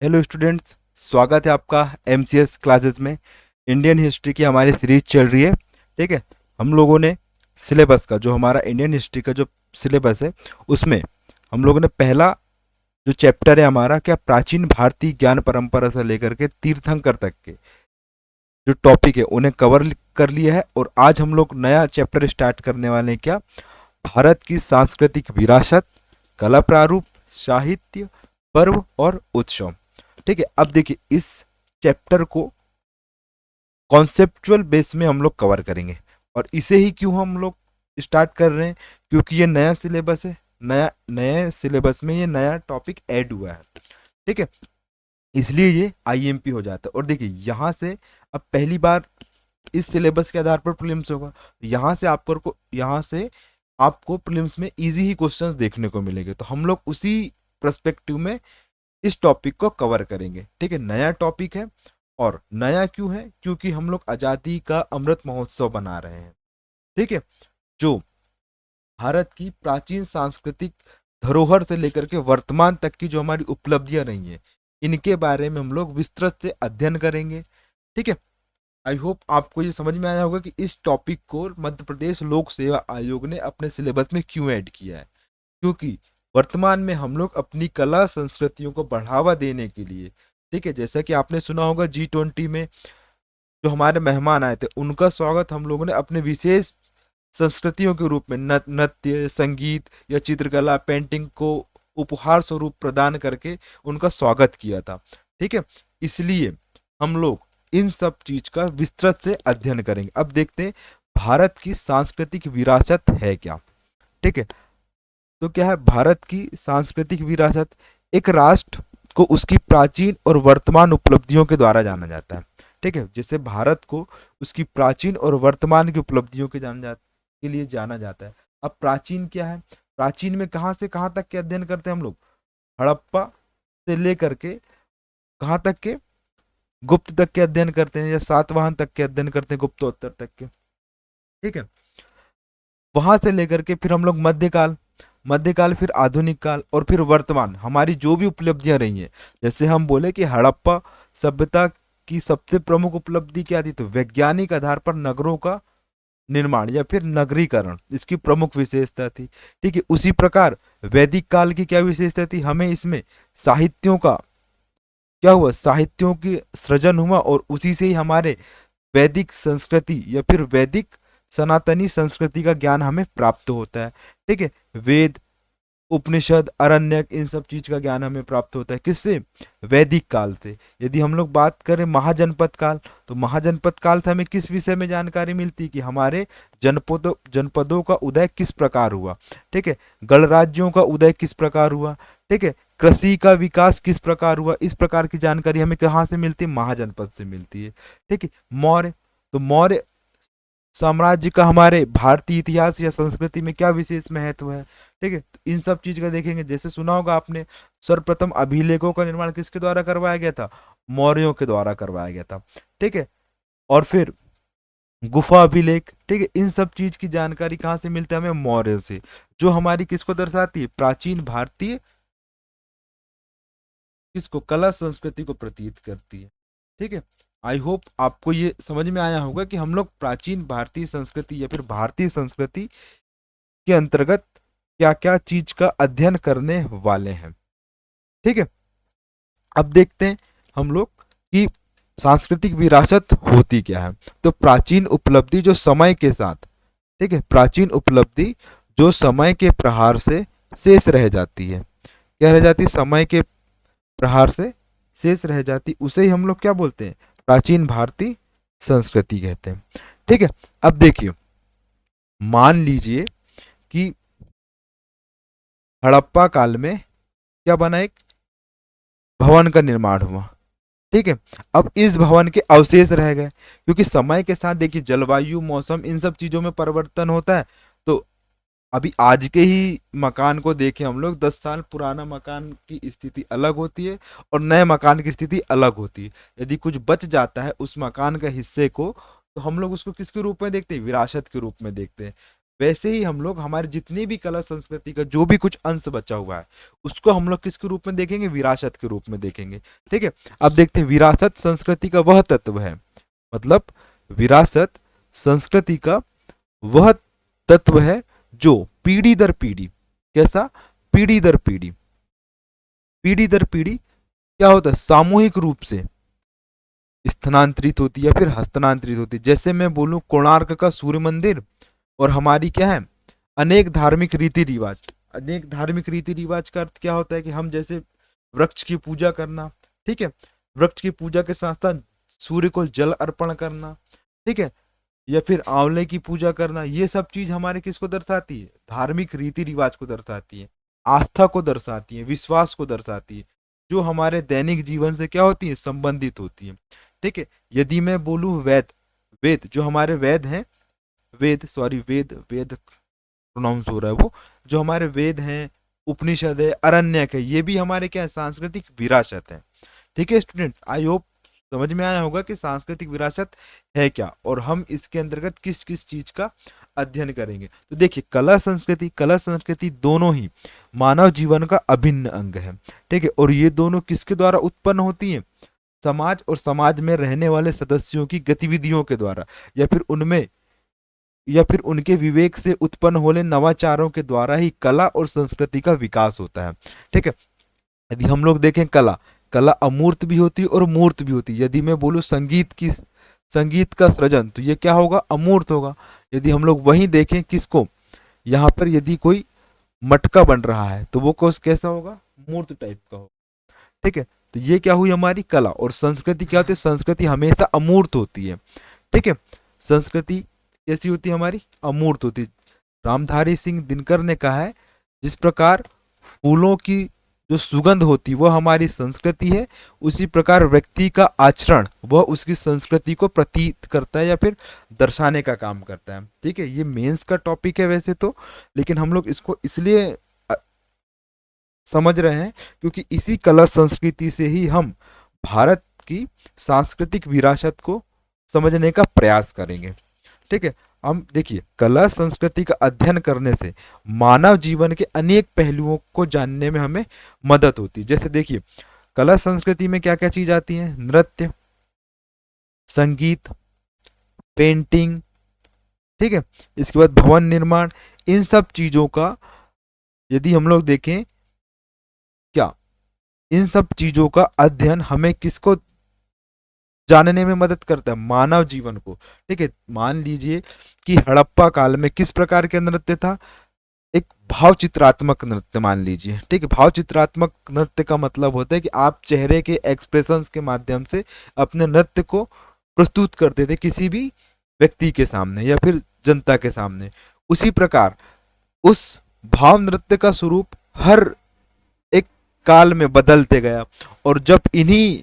Hello students, स्वागत है आपका एमसीएस क्लासेस में। इंडियन हिस्ट्री की हमारी सीरीज चल रही है। ठीक है, हम लोगों ने सिलेबस का जो हमारा इंडियन हिस्ट्री का जो सिलेबस है उसमें हम लोगों ने पहला जो चैप्टर है हमारा क्या प्राचीन भारतीय ज्ञान परंपरा से लेकर के तीर्थंकर तक के जो टॉपिक है उन्हें कवर कर लिया है। और आज हम लोग नया चैप्टर स्टार्ट करने वाले हैं, क्या भारत की सांस्कृतिक विरासत, कला प्रारूप, साहित्य, पर्व और उत्सव। ठीक है, अब देखिए इस चैप्टर को कॉन्सेप्चुअल बेस में हम लोग कवर करेंगे। और इसे ही क्यों हम लोग स्टार्ट कर रहे हैं, क्योंकि ये नया सिलेबस है। नया नए सिलेबस में ये नया टॉपिक ऐड हुआ है। ठीक है, इसलिए ये आईएमपी हो जाता है। और देखिए यहाँ से अब पहली बार इस सिलेबस के आधार पर प्रीलिम्स होगा। यहाँ से आपको प्रीलिम्स में इजी ही क्वेश्चंस देखने को मिलेंगे। तो हम लोग उसी पर्सपेक्टिव में इस टॉपिक को कवर करेंगे। ठीक है, नया टॉपिक है। और नया क्यों है, क्योंकि हम लोग आज़ादी का अमृत महोत्सव बना रहे हैं। ठीक है, जो भारत की प्राचीन सांस्कृतिक धरोहर से लेकर के वर्तमान तक की जो हमारी उपलब्धियां रही हैं, इनके बारे में हम लोग विस्तृत से अध्ययन करेंगे। ठीक है, आई होप आपको ये समझ में आया होगा कि इस टॉपिक को मध्य प्रदेश लोक सेवा आयोग ने अपने सिलेबस में क्यों ऐड किया है। क्योंकि वर्तमान में हम लोग अपनी कला संस्कृतियों को बढ़ावा देने के लिए, ठीक है, जैसा कि आपने सुना होगा G20 में जो हमारे मेहमान आए थे उनका स्वागत हम लोगों ने अपने विशेष संस्कृतियों के रूप में नृत्य, संगीत या चित्रकला, पेंटिंग को उपहार स्वरूप प्रदान करके उनका स्वागत किया था। ठीक है, इसलिए हम लोग इन सब चीज का विस्तृत से अध्ययन करेंगे। अब देखते हैं भारत की सांस्कृतिक विरासत है क्या। ठीक है, तो क्या है भारत की सांस्कृतिक विरासत? एक राष्ट्र को उसकी प्राचीन और वर्तमान उपलब्धियों के द्वारा जाना जाता है। ठीक है, जैसे भारत को उसकी प्राचीन और वर्तमान की उपलब्धियों के लिए जाना जाता है। अब प्राचीन क्या है? प्राचीन में कहाँ से कहाँ तक के अध्ययन करते हैं हम लोग? हड़प्पा से लेकर के कहाँ तक के? गुप्त तक के अध्ययन करते हैं, या सातवाहन तक के अध्ययन करते हैं, गुप्तोत्तर तक के। ठीक है, वहां से लेकर के फिर हम लोग मध्यकाल, मध्यकाल फिर आधुनिक काल और फिर वर्तमान हमारी जो भी उपलब्धियां रही हैं। जैसे हम बोले कि हड़प्पा सभ्यता की सबसे प्रमुख उपलब्धि क्या थी, तो वैज्ञानिक आधार पर नगरों का निर्माण या फिर नगरीकरण इसकी प्रमुख विशेषता थी। ठीक है, उसी प्रकार वैदिक काल की क्या विशेषता थी, हमें इसमें साहित्यों का क्या हुआ, साहित्यों की सृजन हुआ और उसी से ही हमारे वैदिक संस्कृति या फिर वैदिक सनातनी संस्कृति का ज्ञान हमें प्राप्त होता है। ठीक है, वेद, उपनिषद, अरण्यक, इन सब चीज का ज्ञान हमें प्राप्त होता है किससे? वैदिक काल से। यदि हम लोग बात करें महाजनपद काल, तो महाजनपद काल से हमें किस विषय में जानकारी मिलती है कि हमारे जनपदों का उदय किस प्रकार हुआ। ठीक है, गणराज्यों का उदय किस प्रकार हुआ। ठीक है, कृषि का विकास किस प्रकार हुआ। इस प्रकार की जानकारी हमें कहाँ से मिलती है? महाजनपद से मिलती है। ठीक है, मौर्य, तो मौर्य साम्राज्य का हमारे भारतीय इतिहास या संस्कृति में क्या विशेष महत्व है। ठीक है, तो इन सब चीज का देखेंगे। जैसे सुना होगा आपने, सर्वप्रथम अभिलेखों का निर्माण किसके द्वारा करवाया गया था? मौर्यों के द्वारा करवाया गया था। ठीक है, और फिर गुफा अभिलेख। ठीक है, इन सब चीज की जानकारी कहाँ से मिलती है? हमें मौर्य से, जो हमारी किसको दर्शाती है? प्राचीन भारतीय किसको? कला संस्कृति को प्रतीत करती है। ठीक है, आई होप आपको ये समझ में आया होगा कि हम लोग प्राचीन भारतीय संस्कृति या फिर भारतीय संस्कृति के अंतर्गत क्या क्या चीज का अध्ययन करने वाले हैं। ठीक है, अब देखते हैं हम लोग कि सांस्कृतिक विरासत होती क्या है। तो प्राचीन उपलब्धि जो समय के साथ, ठीक है, प्राचीन उपलब्धि जो समय के प्रहार से शेष रह जाती है। क्या रह जाती? समय के प्रहार से शेष रह जाती, उसे ही हम लोग क्या बोलते हैं? प्राचीन भारतीय संस्कृति कहते हैं। ठीक है, अब देखिए, मान लीजिए कि हड़प्पा काल में क्या बना? एक भवन का निर्माण हुआ। ठीक है, अब इस भवन के अवशेष रह गए, क्योंकि समय के साथ देखिए जलवायु, मौसम, इन सब चीजों में परिवर्तन होता है। तो अभी आज के ही मकान को देखें हम लोग, 10 साल पुराना मकान की स्थिति अलग होती है और नए मकान की स्थिति अलग होती है। यदि कुछ बच जाता है उस मकान के हिस्से को, तो हम लोग उसको किसके रूप में देखते हैं? विरासत के रूप में देखते हैं। वैसे ही हम लोग हमारे जितनी भी कला संस्कृति का जो भी कुछ अंश बचा हुआ है उसको हम लोग किसके रूप में देखेंगे, विरासत के रूप में देखेंगे। ठीक है, अब देखते हैं विरासत संस्कृति का वह तत्व है, मतलब विरासत संस्कृति का वह तत्व है जो पीढ़ी दर पीढ़ी, कैसा, पीढ़ी दर पीढ़ी, पीढ़ी दर पीढ़ी क्या होता है, सामूहिक रूप से स्थानांतरित होती है या फिर हस्तांतरित होती है। जैसे मैं बोलूं कोणार्क का सूर्य मंदिर और हमारी क्या है अनेक धार्मिक रीति रिवाज। अनेक धार्मिक रीति रिवाज का अर्थ क्या होता है कि हम जैसे वृक्ष की पूजा करना, ठीक है, वृक्ष की पूजा के साथ साथ सूर्य को जल अर्पण करना, ठीक है, या फिर आंवले की पूजा करना, ये सब चीज हमारे किसको दर्शाती है, धार्मिक रीति रिवाज को दर्शाती है, आस्था को दर्शाती है, विश्वास को दर्शाती है, जो हमारे दैनिक जीवन से क्या होती है, संबंधित होती है। ठीक है, यदि मैं बोलूं वेद, वेद जो हमारे वेद हैं, वेद सॉरी वेद वेद प्रोनाउंस हो रहा है वो, जो हमारे वेद हैं, उपनिषद है, अरण्यक है, ये भी हमारे क्या है, सांस्कृतिक विरासत है। ठीक है स्टूडेंट्स, आई होप समझ में आया होगा कि सांस्कृतिक विरासत है क्या और हम इसके अंतर्गत किस किस चीज का अध्ययन करेंगे। तो देखिए कला संस्कृति दोनों ही मानव जीवन का अभिन्न अंग है। ठीक है, और ये दोनों किसके द्वारा उत्पन्न होती हैं, समाज और समाज में रहने वाले सदस्यों की गतिविधियों के द्वारा या फिर उनमें या फिर उनके विवेक से उत्पन्न होने नवाचारों के द्वारा ही कला और संस्कृति का विकास होता है। ठीक है, यदि हम लोग देखें कला, कला अमूर्त भी होती है और मूर्त भी होती है। यदि मैं बोलूँ संगीत का सृजन तो ये क्या होगा, अमूर्त होगा। यदि हम लोग वहीं देखें किसको, यहाँ पर यदि कोई मटका बन रहा है तो वो कैसा होगा, मूर्त टाइप का होगा। ठीक है, तो ये क्या हुई हमारी कला। और संस्कृति क्या होती है, संस्कृति हमेशा अमूर्त होती है। ठीक है, संस्कृति कैसी होती है हमारी, अमूर्त होती है। रामधारी सिंह दिनकर ने कहा है जिस प्रकार फूलों की जो सुगंध होती है वह हमारी संस्कृति है, उसी प्रकार व्यक्ति का आचरण वह उसकी संस्कृति को प्रतीत करता है या फिर दर्शाने का काम करता है। ठीक है, ये मेंस का टॉपिक है वैसे तो, लेकिन हम लोग इसको इसलिए समझ रहे हैं क्योंकि इसी कला संस्कृति से ही हम भारत की सांस्कृतिक विरासत को समझने का प्रयास करेंगे। ठीक है, हम देखिए कला संस्कृति का अध्ययन करने से मानव जीवन के अनेक पहलुओं को जानने में हमें मदद होती है। जैसे देखिए कला संस्कृति में क्या क्या चीज आती है, नृत्य, संगीत, पेंटिंग, ठीक है, इसके बाद भवन निर्माण, इन सब चीजों का यदि हम लोग देखें क्या, इन सब चीजों का अध्ययन हमें किसको जानने में मदद करता है, मानव जीवन को। ठीक है, मान लीजिए कि हड़प्पा काल में किस प्रकार के नृत्य था, एक भाव चित्रात्मक नृत्य मान लीजिए। ठीक है, भाव चित्रात्मक नृत्य का मतलब होता है कि आप चेहरे के एक्सप्रेशंस के माध्यम से अपने नृत्य को प्रस्तुत करते थे किसी भी व्यक्ति के सामने या फिर जनता के सामने। उसी प्रकार उस भाव नृत्य का स्वरूप हर एक काल में बदलते गया, और जब इन्हीं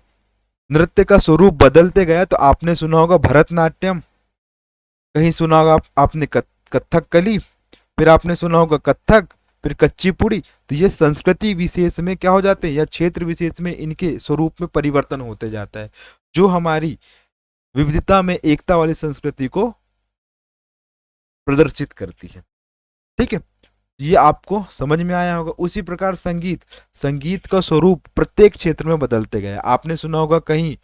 नृत्य का स्वरूप बदलते गया तो आपने सुना होगा भरतनाट्यम, कहीं सुना होगा आपने कथक कली, फिर आपने सुना होगा कथक, फिर कच्चीपुड़ी। तो ये संस्कृति विशेष में क्या हो जाते हैं या क्षेत्र विशेष में इनके स्वरूप में परिवर्तन होते जाता है, जो हमारी विविधता में एकता वाली संस्कृति को प्रदर्शित करती है। ठीक है, ये आपको समझ में आया होगा। उसी प्रकार संगीत का स्वरूप प्रत्येक क्षेत्र में बदलते गए। आपने सुना होगा कहीं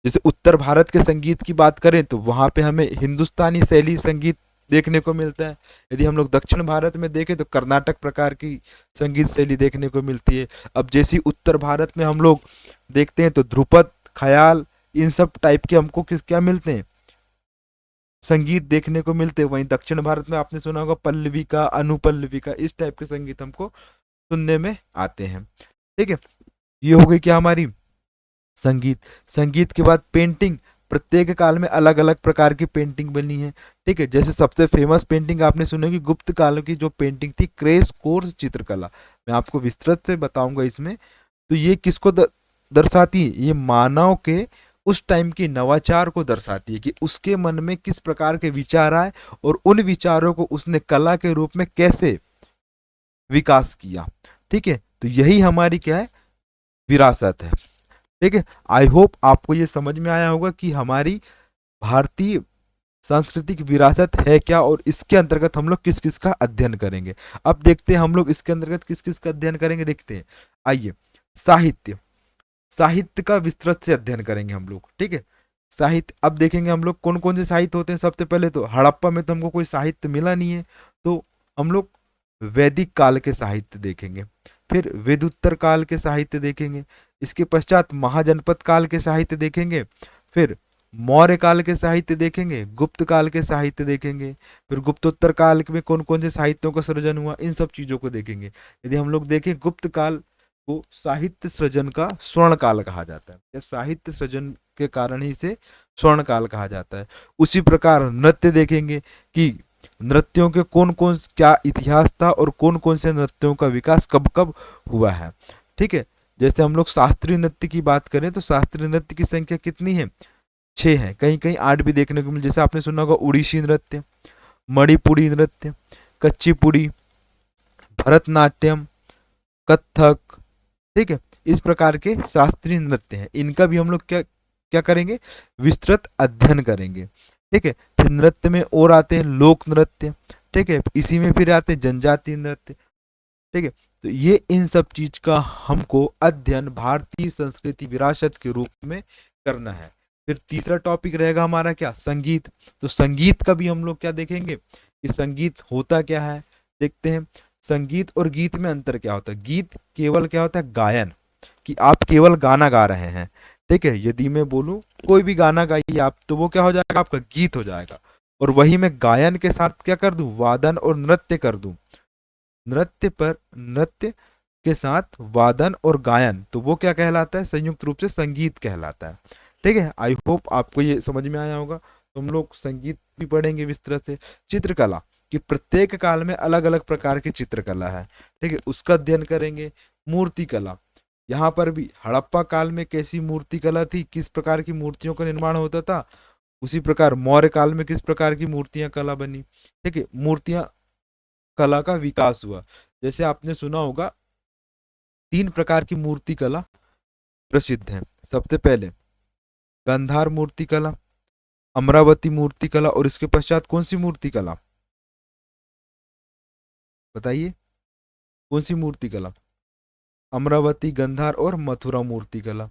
जैसे उत्तर भारत के संगीत की बात करें तो वहां पे हमें हिंदुस्तानी शैली संगीत देखने को मिलता है। यदि हम लोग दक्षिण भारत में देखें तो कर्नाटक प्रकार की संगीत शैली देखने को मिलती है। अब जैसी उत्तर भारत में हम लोग देखते हैं तो ध्रुपद, ख्याल, इन सब टाइप के हमको क्या मिलते हैं, संगीत देखने को मिलते हैं। वहीं दक्षिण भारत में आपने सुना होगा पल्लवी का, अनुपल्लवी का, इस टाइप के संगीत हमको सुनने में आते हैं। ठीक है, ये हो गई क्या हमारी संगीत के बाद पेंटिंग, प्रत्येक काल में अलग अलग प्रकार की पेंटिंग बनी है। ठीक है, जैसे सबसे फेमस पेंटिंग आपने सुनी होगी गुप्त काल की जो पेंटिंग थी क्रेस कोर्स चित्रकला, मैं आपको विस्तृत से बताऊंगा इसमें। तो ये किसको दर्शाती है, ये मानव के उस टाइम के नवाचार को दर्शाती है कि उसके मन में किस प्रकार के विचार आए और उन विचारों को उसने कला के रूप में कैसे विकास किया। ठीक है, तो यही हमारी क्या है, विरासत है। ठीक है, आई होप आपको ये समझ में आया होगा कि हमारी भारतीय सांस्कृतिक विरासत है क्या और इसके अंतर्गत हम लोग किस किस का अध्ययन करेंगे। अब देखते हैं हम लोग इसके अंतर्गत किस किस का अध्ययन करेंगे, देखते हैं। आइए, साहित्य, साहित्य का विस्तृत से अध्ययन करेंगे हम लोग, ठीक है। साहित्य, अब देखेंगे हम लोग कौन कौन से साहित्य होते हैं। सबसे पहले तो हड़प्पा में तो हमको कोई साहित्य मिला नहीं है, तो हम लोग वैदिक काल के साहित्य देखेंगे। फिर वेदोत्तर काल के साहित्य देखेंगे। इसके पश्चात महाजनपद काल के साहित्य देखेंगे। फिर मौर्य काल के साहित्य देखेंगे। गुप्त काल के साहित्य देखेंगे। फिर गुप्तोत्तर काल में कौन कौन से साहित्यों का सृजन हुआ, इन सब चीजों को देखेंगे। यदि हम लोग देखें, गुप्त काल को साहित्य सृजन का स्वर्ण काल कहा जाता है, या साहित्य सृजन के कारण ही इसे स्वर्ण काल कहा जाता है। उसी प्रकार नृत्य देखेंगे कि नृत्यों के कौन कौन क्या इतिहास था और कौन कौन से नृत्यों का विकास कब कब हुआ है, ठीक है। जैसे हम लोग शास्त्रीय नृत्य की बात करें तो शास्त्रीय नृत्य की संख्या कितनी है, 6 है, कहीं कहीं 8 भी देखने को मिले। जैसे आपने सुना होगा उड़ीसी नृत्य, मणिपुरी नृत्य, कच्चीपुड़ी, भरतनाट्यम, कथक, ठीक है। इस प्रकार के शास्त्रीय नृत्य हैं, इनका भी हम लोग क्या क्या करेंगे, विस्तृत अध्ययन करेंगे, ठीक है। फिर नृत्य में और आते हैं लोक नृत्य, ठीक है। इसी में फिर आते हैं जनजातीय नृत्य, ठीक है। तो ये इन सब चीज का हमको अध्ययन भारतीय संस्कृति विरासत के रूप में करना है। फिर तीसरा टॉपिक रहेगा हमारा क्या, संगीत। तो संगीत का भी हम लोग क्या देखेंगे कि संगीत होता क्या है, देखते हैं। संगीत और गीत में अंतर क्या होता है। गीत केवल क्या होता है, गायन, कि आप केवल गाना गा रहे हैं, ठीक है। यदि मैं बोलूं कोई भी गाना गाइए आप, तो वो क्या हो जाएगा, आपका गीत हो जाएगा। और वही मैं गायन के साथ क्या कर दूं, वादन और नृत्य कर दूं, नृत्य के साथ वादन और गायन, तो वो क्या कहलाता है, संयुक्त रूप से संगीत कहलाता है, ठीक है। आई होप आपको ये समझ में आया होगा। तो हम लोग संगीत भी पढ़ेंगे विस्तृत से। चित्रकला, कि प्रत्येक काल में अलग अलग प्रकार की चित्रकला है, ठीक है, उसका अध्ययन करेंगे। मूर्ति कला, यहाँ पर भी हड़प्पा काल में कैसी मूर्ति कला थी, किस प्रकार की मूर्तियों का निर्माण होता था, उसी प्रकार मौर्य काल में किस प्रकार की मूर्तियां कला बनी, ठीक है। मूर्तियां कला का विकास हुआ। जैसे आपने सुना होगा 3 प्रकार की मूर्ति कला प्रसिद्ध है। सबसे पहले गांधार मूर्ति कला, अमरावती मूर्ति कला, और इसके पश्चात कौन सी मूर्ति कला, बताइए कौन सी मूर्ति कला, अमरावती, गंधार और मथुरा मूर्ति कला,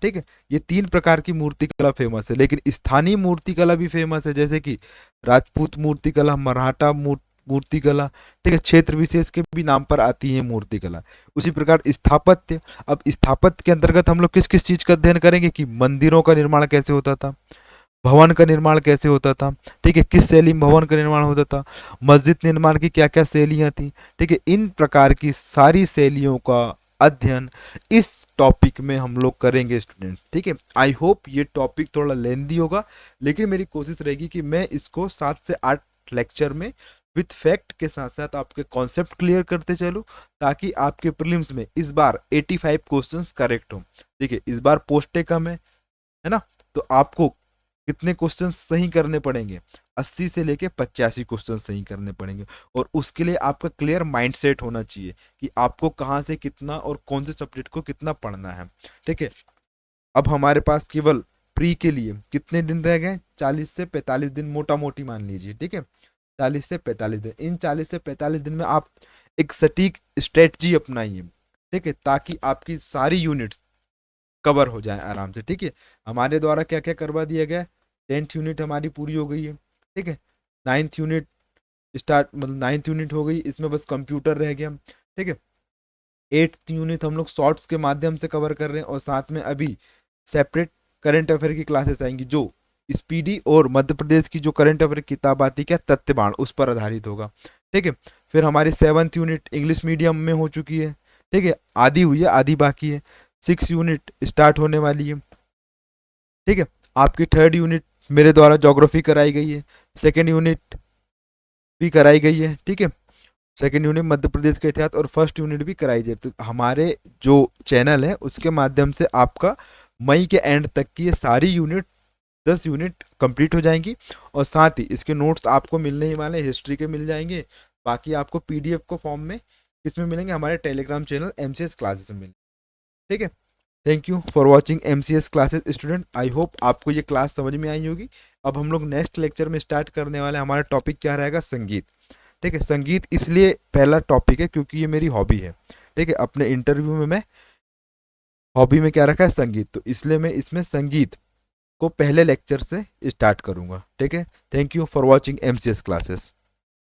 ठीक है। ये 3 प्रकार की मूर्ति कला फेमस है। लेकिन स्थानीय मूर्ति कला भी फेमस है, जैसे कि राजपूत मूर्ति कला, मराठा मूर्ति कला, ठीक है, क्षेत्र विशेष के भी नाम पर आती है मूर्ति कला। उसी प्रकार स्थापत्य, अब स्थापत्य के अंतर्गत हम लोग किस किस चीज का अध्ययन करेंगे, कि मंदिरों का निर्माण कैसे होता था, भवन का निर्माण कैसे होता था, ठीक है, किस शैली में भवन का निर्माण होता था, मस्जिद निर्माण की क्या क्या शैलियां थी, ठीक है। इन प्रकार की सारी शैलियों का अध्ययन इस टॉपिक में हम लोग करेंगे स्टूडेंट, ठीक है। आई होप ये टॉपिक थोड़ा लेंदी होगा, लेकिन मेरी कोशिश रहेगी कि मैं इसको 7 से 8 लेक्चर में विथ फैक्ट के साथ साथ आपके कॉन्सेप्ट क्लियर करते चलूँ, ताकि आपके प्रीलिम्स में इस बार 85 क्वेश्चंस करेक्ट हो। देखिए इस बार पोस्टें कम है ना, तो आपको कितने क्वेश्चन सही करने पड़ेंगे, 80 से लेके 85 क्वेश्चन सही करने पड़ेंगे। और उसके लिए आपका क्लियर माइंडसेट होना चाहिए कि आपको कहाँ से कितना और कौन से सब्जेक्ट को कितना पढ़ना है, ठीक है। अब हमारे पास केवल प्री के लिए कितने दिन रह गए, 40 से 45 दिन मोटा मोटी मान लीजिए, ठीक है, 40 से 45 दिन। इन 40 से 45 दिन में आप एक सटीक स्ट्रेटजी अपनाइए, ठीक है, ताकि आपकी सारी यूनिट्स कवर हो जाए आराम से, ठीक है। हमारे द्वारा क्या क्या करवा दिया गया, 10th यूनिट हमारी पूरी हो गई है, ठीक है। 9th यूनिट स्टार्ट, मतलब 9th यूनिट हो गई, इसमें बस कंप्यूटर रह गया, ठीक है। 8th यूनिट हम लोग शॉर्ट्स के माध्यम से कवर कर रहे हैं, और साथ में अभी सेपरेट करंट अफेयर की क्लासेस आएंगी, जो स्पीडी और मध्य प्रदेश की जो करंट अफेयर किताब आती है क्या, तथ्यबाण, उस पर आधारित होगा, ठीक है। फिर हमारी 7th यूनिट इंग्लिश मीडियम में हो चुकी है, ठीक है, आधी हुई है, आधी बाकी है। 6th यूनिट स्टार्ट होने वाली है, ठीक है। आपकी 3rd यूनिट मेरे द्वारा ज्योग्राफी कराई गई है, 2nd यूनिट भी कराई गई है, ठीक है। 2nd यूनिट मध्य प्रदेश का इतिहास, और 1st यूनिट भी कराई जाए। तो हमारे जो चैनल है उसके माध्यम से आपका मई के एंड तक की ये सारी यूनिट 10 यूनिट कंप्लीट हो जाएंगी, और साथ ही इसके नोट्स आपको मिलने ही वाले, हिस्ट्री के मिल जाएंगे। बाकी आपको पीडीएफ को फॉर्म में किसमें मिलेंगे, हमारे टेलीग्राम चैनल एमसीएस क्लासेस में मिलेंगे, ठीक है। Thank you for watching MCS classes student. I hope आपको ये क्लास समझ में आई होगी। अब हम लोग नेक्स्ट लेक्चर में स्टार्ट करने वाले हैं, हमारा टॉपिक क्या रहेगा, संगीत। ठीक है, संगीत इसलिए पहला टॉपिक है क्योंकि ये मेरी हॉबी है। ठीक है, अपने इंटरव्यू में मैं हॉबी में क्या रखा है, संगीत, तो इसलिए मैं इसमें संगीत को पहले लेक्चर से स्टार्ट करूंगा। ठीक है, thank you for watching MCS classes.